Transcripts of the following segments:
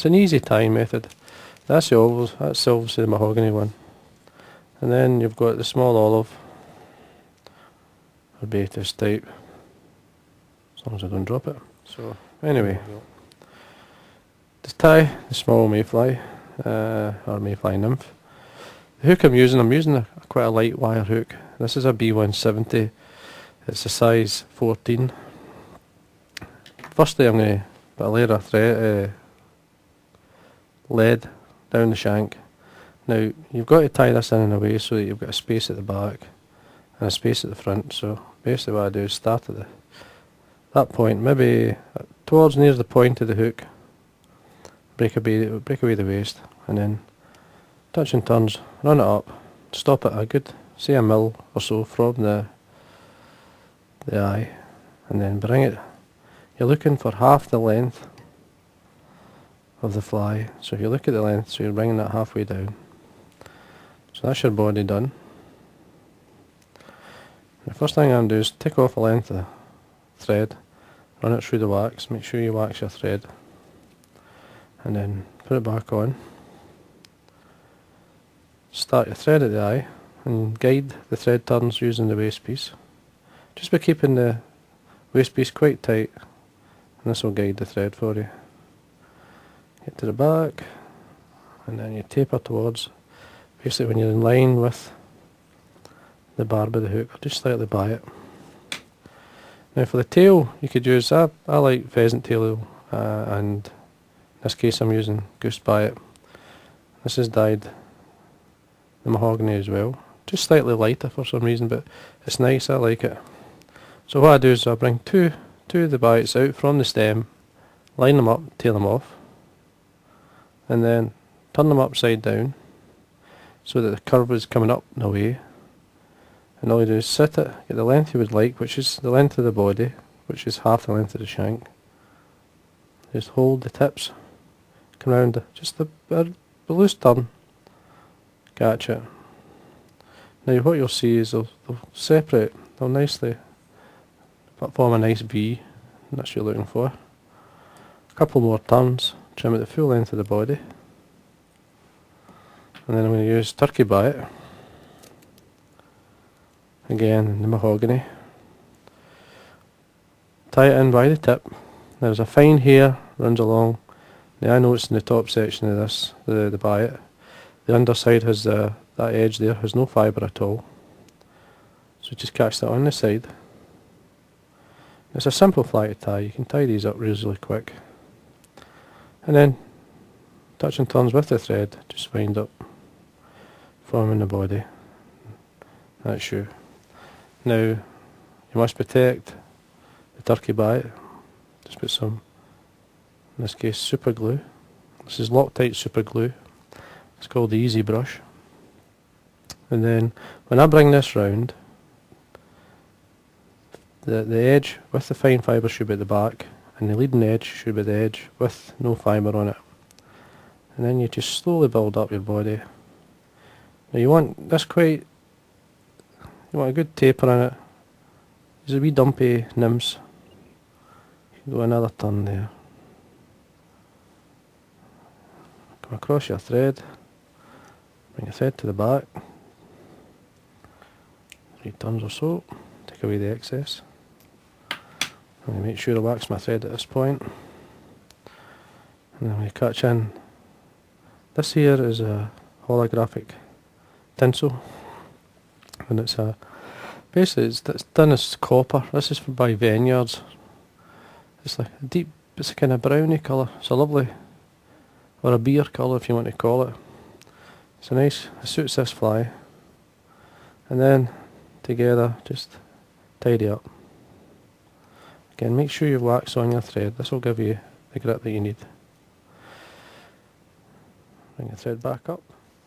It's an easy tying method. That's obviously the mahogany one. And then you've got the small olive, or Beatrice type, as long as I don't drop it. So anyway, to tie the small mayfly, or mayfly nymph, the hook I'm using quite a light wire hook. This is a B170, it's a size 14. Firstly I'm going to put a layer of thread, lead down the shank. Now you've got to tie this in a way so that you've got a space at the back and a space at the front. So basically what I do is start at that point, maybe towards near the point of the hook, break away the waist, and then touch and turns, run it up, stop at a good, say a mil or so from the eye, and then bring it. You're looking for half the length of the fly, so if you look at the length, so you're bringing that halfway down. So that's your body done. The first thing I'm going to do is take off the length of the thread, run it through the wax, make sure you wax your thread, and then put it back on. Start your thread at the eye and guide the thread turns using the waist piece. Just by keeping the waist piece quite tight, and this will guide the thread for you. Get to the back, and then you taper towards, basically when you're in line with the barb of the hook, or just slightly by it. Now for the tail, you could use, I like pheasant tail, and in this case I'm using goose by it. This is dyed the mahogany as well, just slightly lighter for some reason, but it's nice, I like it. So what I do is I bring two of the bites out from the stem, line them up, tail them off, and then turn them upside down so that the curve is coming up and away. And all you do is sit it, get the length you would like, which is the length of the body, which is half the length of the shank. Just hold the tips, come round, just the loose turn, catch it. Now what you'll see is they'll separate, they'll nicely form a nice V, and that's what you're looking for. A couple more turns, trim at the full length of the body, and then I'm going to use turkey by it. Again, the mahogany. Tie it in by the tip. There's a fine hair runs along the eye notes in the top section of this, the by it. The underside has that edge there, has no fibre at all. So just catch that on the side. It's a simple fly to tie, you can tie these up reasonably quick. And then touch and turns with the thread, just wind up, forming the body. That's you. Now, you must protect the turkey by it. Just put some, in this case, super glue. This is Loctite super glue. It's called the Easy Brush. And then, when I bring this round, the edge with the fine fibre should be at the back, and the leading edge should be the edge with no fibre on it. And then you just slowly build up your body. Now you want this quite, you want a good taper in it. These are wee dumpy nymphs. You can go another turn there. Come across your thread, bring your thread to the back, 3 turns or so, take away the excess. I'm going to make sure I wax my thread at this point, and then I'm going to catch in. This here is a holographic tinsel, and it's basically it's done as copper. This is by Vineyards. It's like a deep, it's a kind of browny colour. It's a lovely, or a beer colour if you want to call it. It's a nice, it suits this fly. And then together, just tidy up. Again, make sure you wax on your thread. This will give you the grip that you need. Bring your thread back up.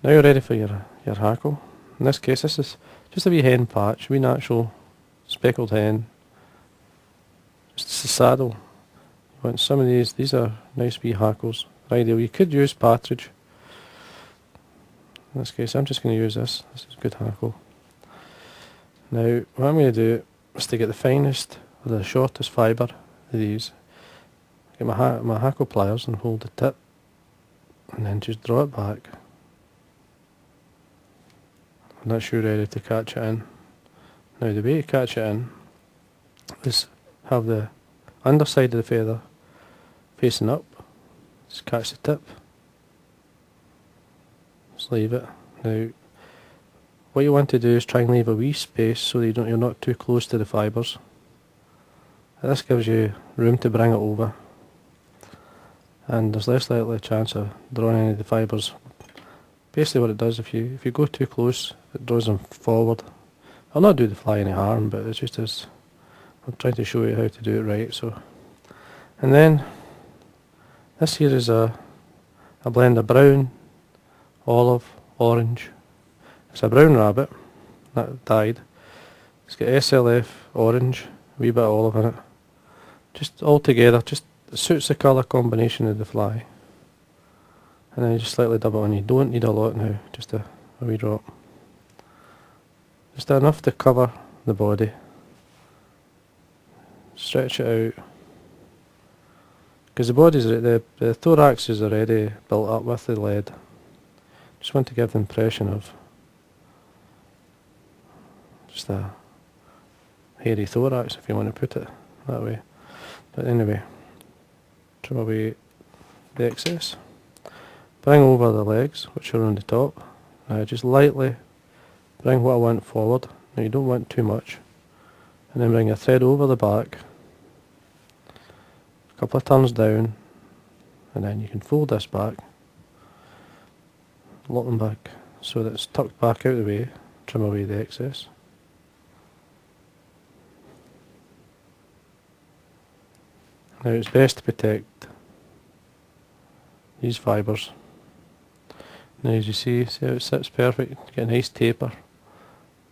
Now you're ready for your hackle. In this case, this is just a wee hen patch, wee natural speckled hen. Just the saddle. You want some of these are nice wee hackles. Ideal. You could use partridge. In this case, I'm just going to use this. This is a good hackle. Now, what I'm going to do is to get the finest, or the shortest fibre of these. Get my hackle pliers and hold the tip and then just draw it back, and that's you ready to catch it in. Now the way to catch it in is have the underside of the feather facing up, just catch the tip, just leave it. Now what you want to do is try and leave a wee space so that you're not too close to the fibres. This gives you room to bring it over, and there's less likely a chance of drawing any of the fibres. Basically what it does, if you go too close, it draws them forward. I'll not do the fly any harm, but it's just as I'm trying to show you how to do it right. So, and then this here is a blend of brown, olive, orange. It's a brown rabbit that dyed. It's got SLF, orange, a wee bit of olive in it. Just all together, just suits the colour combination of the fly. And then you just slightly dub it on. You don't need a lot now, just a wee drop. Just enough to cover the body. Stretch it out. Because the thorax is already built up with the lead. Just want to give the impression of just a hairy thorax, if you want to put it that way. But anyway, trim away the excess. Bring over the legs, which are on the top. Now just lightly bring what I want forward. Now you don't want too much. And then bring a thread over the back. A couple of turns down. And then you can fold this back. Lock them back so that it's tucked back out of the way. Trim away the excess. Now it's best to protect these fibres. Now as you see how it sits perfect. You get a nice taper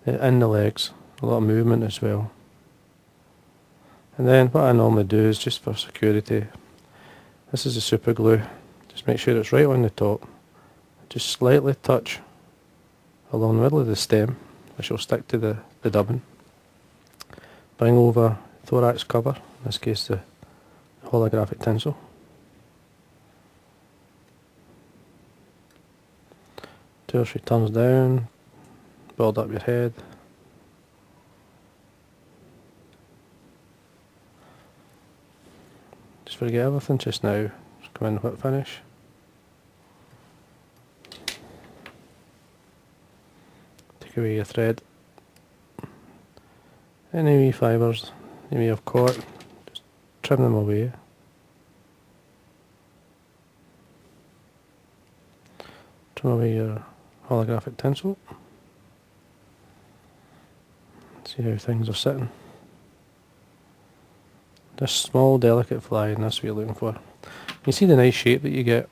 in the legs, a lot of movement as well. And then what I normally do is, just for security, this is the super glue. Just make sure it's right on the top. Just slightly touch along the middle of the stem, which will stick to the dubbing. Bring over thorax cover, in this case the holographic tinsel. Two or three turns down, build up your head. Just forget everything just now, just come in whip finish. Take away your thread. Any wee fibres you may have caught, just trim them away. Trim away your holographic tinsel. See how things are sitting. This small delicate fly, and that's what you're looking for. You see the nice shape that you get.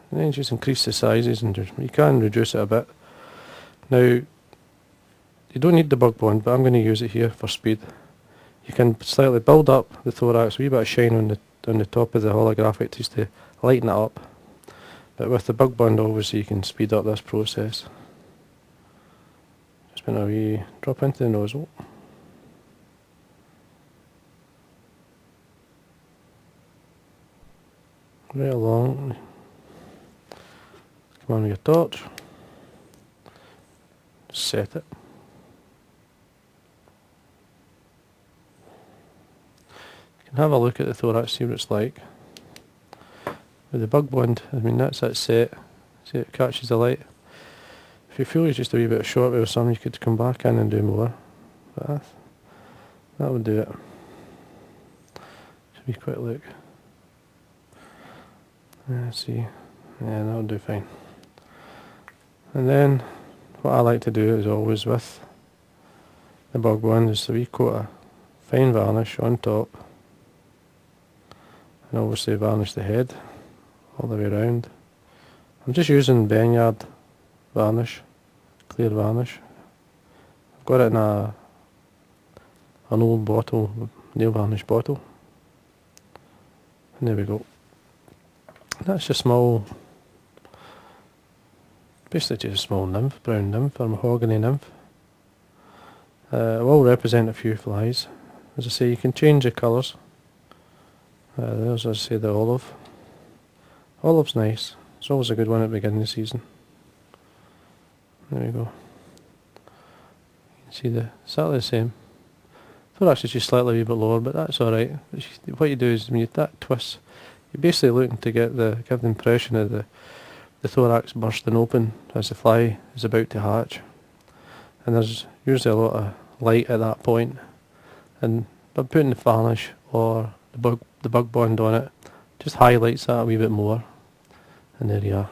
And then just increase the sizes, and you can reduce it a bit. Now, you don't need the bug bond, but I'm going to use it here for speed. You can slightly build up the thorax, a wee bit of shine on the top of the holographic just to lighten it up. But with the bug bond, obviously you can speed up this process. Just put a wee drop into the nozzle. Right along. Come on with your torch. Set it. You can have a look at the thorax, see what it's like. With the bug bond, I mean that's it set. See it catches the light. If you feel you're just a wee bit short with some, you could come back in and do more. But that would do it. Just a wee quick look. Let's see. Yeah, that'll do fine. And then what I like to do is always with the bug bond is a wee coat of fine varnish on top. And obviously varnish the head all the way around. I'm just using Vineyard varnish, clear varnish. I've got it in an old bottle, nail varnish bottle. And there we go. That's a small, basically just a small nymph, brown nymph or mahogany nymph. It will represent a few flies. As I say, you can change the colours. There's, as I say, the olive. Olive's nice. It's always a good one at the beginning of the season. There we go. You can see exactly the same. Thorax is just slightly a wee bit lower, but that's alright. What you do is when you that twist, you're basically looking to give the impression of the thorax bursting open as the fly is about to hatch. And there's usually a lot of light at that point. And by putting the varnish or the bug bond on it, just highlights that a wee bit more. And there you are.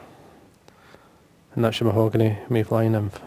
And that's your Mahogany MayFly Nymph.